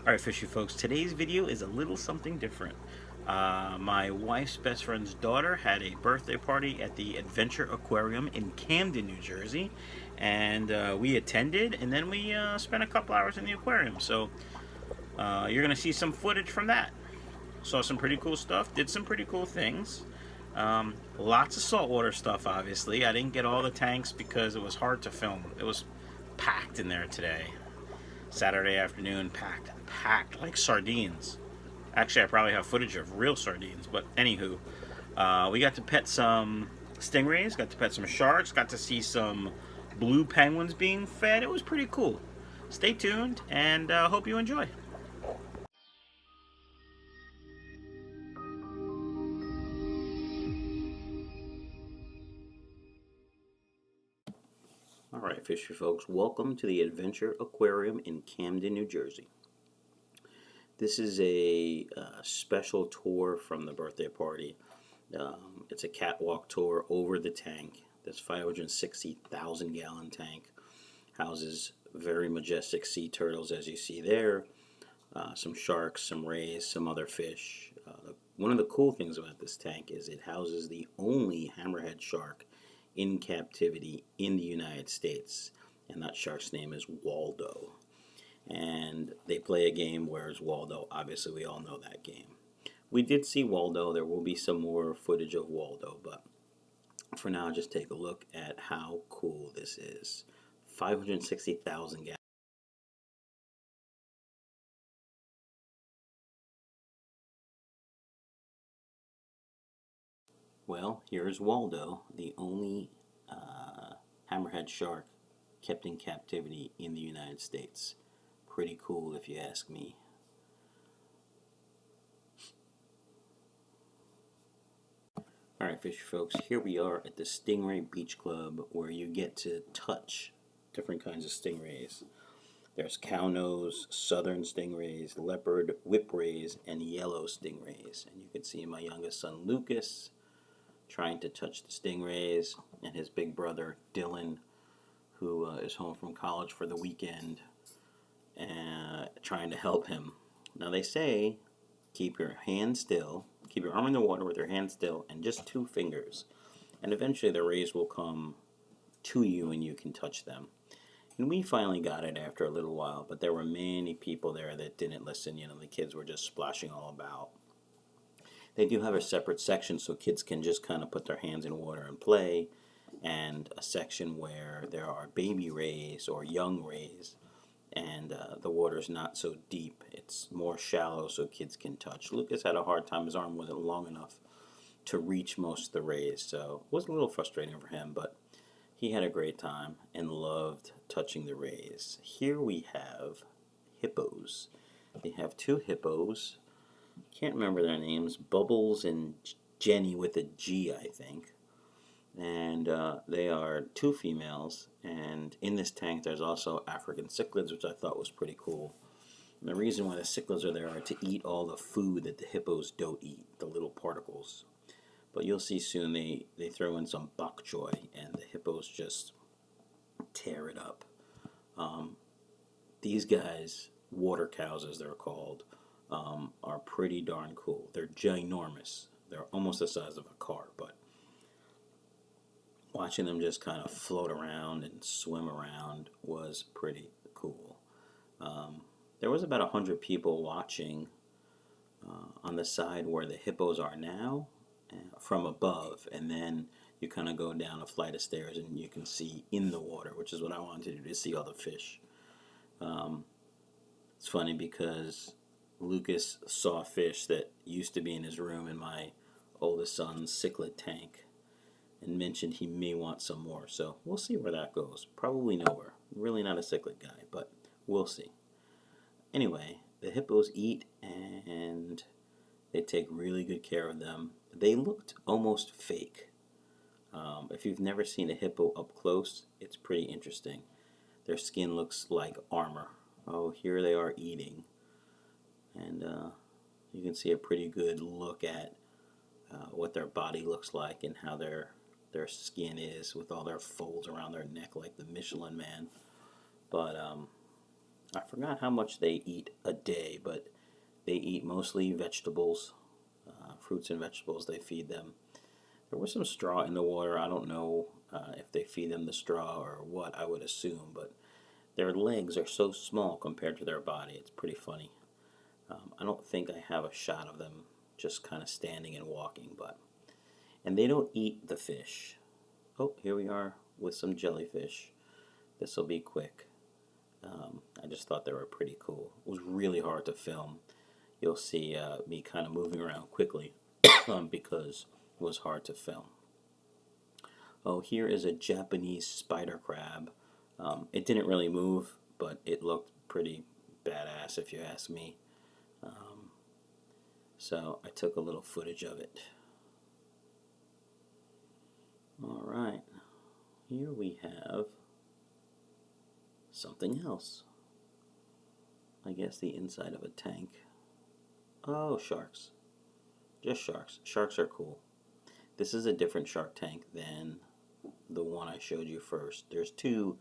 Alright, fishy folks, today's video is a little something different. My wife's best friend's daughter had a birthday party at the Adventure Aquarium in Camden, New Jersey, and we attended, and then we spent a couple hours in the aquarium. So you're going to see some footage from that. Saw some pretty cool stuff, did some pretty cool things. Lots of saltwater stuff, obviously. I didn't get all the tanks because it was hard to film. It was packed in there today. Saturday afternoon, packed like sardines. Actually, I probably have footage of real sardines, but anywho, we got to pet some stingrays, got to pet some sharks, got to see some blue penguins being fed. It was pretty cool. Stay tuned, and hope you enjoy. Alright, fishy folks, welcome to the Adventure Aquarium in Camden, New Jersey. This is a special tour from the birthday party. It's a catwalk tour over the tank. This 560,000 gallon tank houses very majestic sea turtles, as you see there, some sharks, some rays, some other fish. One of the cool things about this tank is it houses the only hammerhead shark in captivity in the United States, and that shark's name is Waldo. And they play a game, Where's Waldo? Obviously, we all know that game. We did see Waldo. There will be some more footage of Waldo, but for now, just take a look at how cool this is. 560,000 gallons. Well, here's Waldo, the only hammerhead shark kept in captivity in the United States. Pretty cool, if you ask me. Alright, fishy folks, here we are at the Stingray Beach Club, where you get to touch different kinds of stingrays. There's cownose, southern stingrays, leopard, whip rays, and yellow stingrays. And you can see my youngest son Lucas trying to touch the stingrays, and his big brother Dylan, who is home from college for the weekend, and trying to help him. Now they say keep your hand still, keep your arm in the water with your hand still, and just 2 fingers, and eventually the rays will come to you and you can touch them. And we finally got it after a little while, but there were many people there that didn't listen. You know, the kids were just splashing all about. They do have a separate section so kids can just kind of put their hands in water and play, and a section where there are baby rays or young rays, and the water's not so deep. It's more shallow so kids can touch. Lucas had a hard time. His arm wasn't long enough to reach most of the rays, so it was a little frustrating for him, but he had a great time and loved touching the rays. Here we have hippos. They have 2 hippos. Can't remember their names. Bubbles and Genny with a G, I think. And they are 2 females. And in this tank, there's also African Cichlids, which I thought was pretty cool. And the reason why the cichlids are there are to eat all the food that the hippos don't eat, the little particles. But you'll see soon they throw in some bok choy, and the hippos just tear it up. These guys, water cows as they're called, are pretty darn cool. They're ginormous. They're almost the size of a car, but watching them just kind of float around and swim around was pretty cool. There was about 100 people watching on the side where the hippos are now, from above, and then you kind of go down a flight of stairs and you can see in the water, which is what I wanted to do, to see all the fish. It's funny because Lucas saw fish that used to be in his room in my oldest son's cichlid tank and mentioned he may want some more, so we'll see where that goes. Probably nowhere. Really not a cichlid guy, but we'll see. Anyway, the hippos eat and they take really good care of them. They looked almost fake. If you've never seen a hippo up close, it's pretty interesting. Their skin looks like armor. Oh, here they are eating. And you can see a pretty good look at what their body looks like and how their skin is with all their folds around their neck like the Michelin Man. But I forgot how much they eat a day, but they eat mostly vegetables, fruits and vegetables. They feed them. There was some straw in the water. I don't know if they feed them the straw or what, I would assume, but their legs are so small compared to their body. It's pretty funny. I don't think I have a shot of them just kind of standing and walking, but. And they don't eat the fish. Oh, here we are with some jellyfish. This will be quick. I just thought they were pretty cool. It was really hard to film. You'll see me kind of moving around quickly because it was hard to film. Oh, here is a Japanese spider crab. It didn't really move, but it looked pretty badass if you ask me. So I took a little footage of it. Alright, here we have something else. I guess the inside of a tank. Oh, sharks. Just sharks. Sharks are cool. This is a different shark tank than the one I showed you first. There's two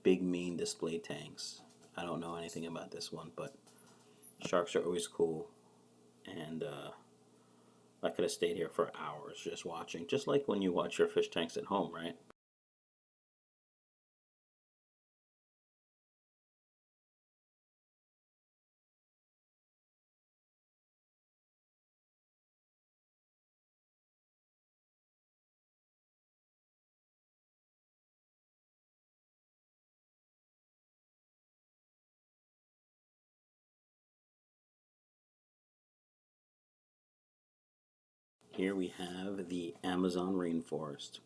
big mean display tanks. I don't know anything about this one, but sharks are always cool. And I could have stayed here for hours just watching, just like when you watch your fish tanks at home, right? Here we have the Amazon rainforest.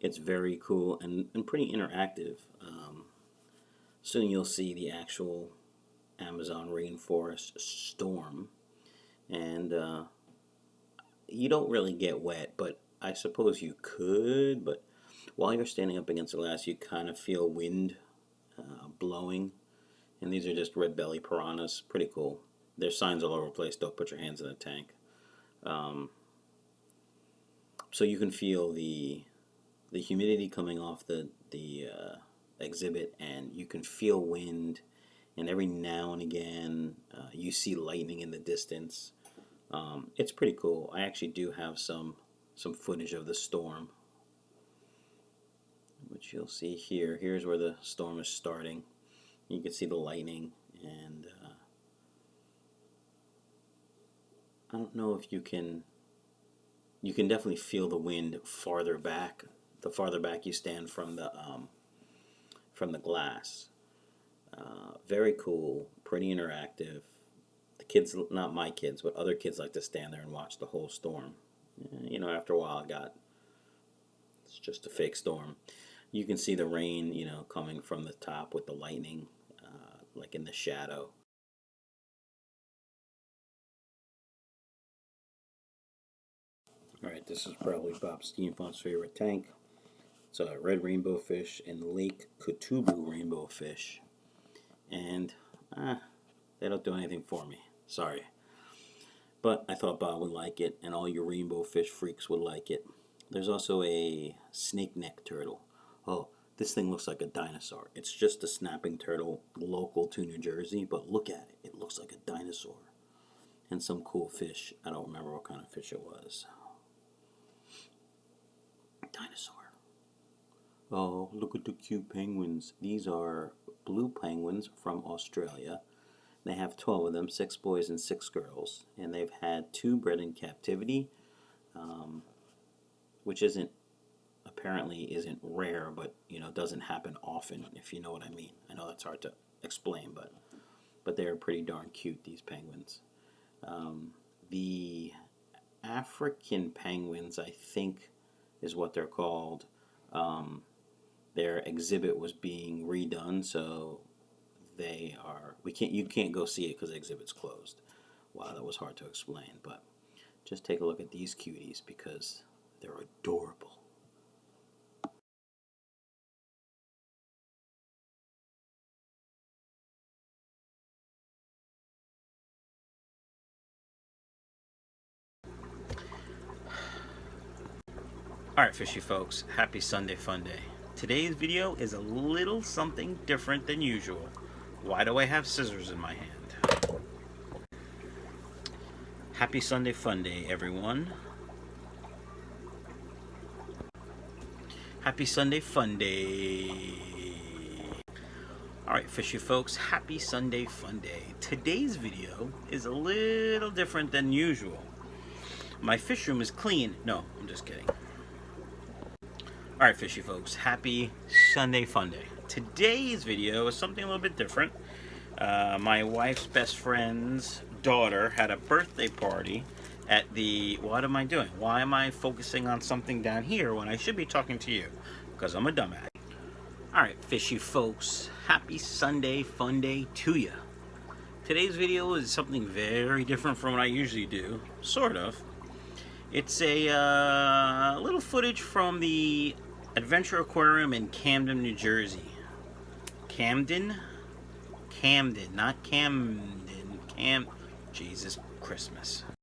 It's very cool and pretty interactive. Soon you'll see the actual Amazon rainforest storm. And you don't really get wet, but I suppose you could. But while you're standing up against the glass, you kind of feel wind blowing. And these are just red belly piranhas. Pretty cool. There's signs all over the place. Don't put your hands in the tank. So you can feel the humidity coming off the exhibit, and you can feel wind, and every now and again you see lightning in the distance. It's pretty cool. I actually do have some footage of the storm, which you'll see here. Here's where the storm is starting. You can see the lightning, and I don't know if you can definitely feel the wind farther back. The farther back you stand from the glass. Very cool, pretty interactive. The kids, not my kids, but other kids like to stand there and watch the whole storm. You know, after a while, it's just a fake storm. You can see the rain, coming from the top with the lightning, like in the shadow. Alright, this is probably Bob Steampunk's favorite tank. It's a red rainbow fish and Lake Kutubu rainbow fish. And they don't do anything for me. Sorry. But I thought Bob would like it, and all you rainbow fish freaks would like it. There's also a snake neck turtle. Oh, this thing looks like a dinosaur. It's just a snapping turtle local to New Jersey, but look at it. It looks like a dinosaur. And some cool fish. I don't remember what kind of fish it was. Dinosaur. Oh, look at the cute penguins. These are blue penguins from Australia. They have 12 of them, 6 boys and 6 girls. And they've had 2 bred in captivity, which apparently isn't rare, but doesn't happen often, if you know what I mean. I know that's hard to explain, but they're pretty darn cute, these penguins. The African penguins, I think, is what they're called. Their exhibit was being redone, so you can't go see it because the exhibit's closed. Wow, that was hard to explain, but just take a look at these cuties because they're adorable. Alright, fishy folks, happy Sunday Fun Day. Today's video is a little something different than usual. Why do I have scissors in my hand? Happy Sunday Fun Day, everyone. Happy Sunday Fun Day. Alright, fishy folks, happy Sunday Fun Day. Today's video is a little different than usual. My fish room is clean. No, I'm just kidding. Alright, fishy folks, happy Sunday Fun Day. Today's video is something a little bit different. My wife's best friend's daughter had a birthday party at the... What am I doing? Why am I focusing on something down here when I should be talking to you? Because I'm a dumbass. Alright, fishy folks, happy Sunday Fun Day to you. Today's video is something very different from what I usually do. Sort of. It's a little footage from the Adventure Aquarium in Camden, New Jersey. Camden? Camden, not Camden. Jesus Christmas.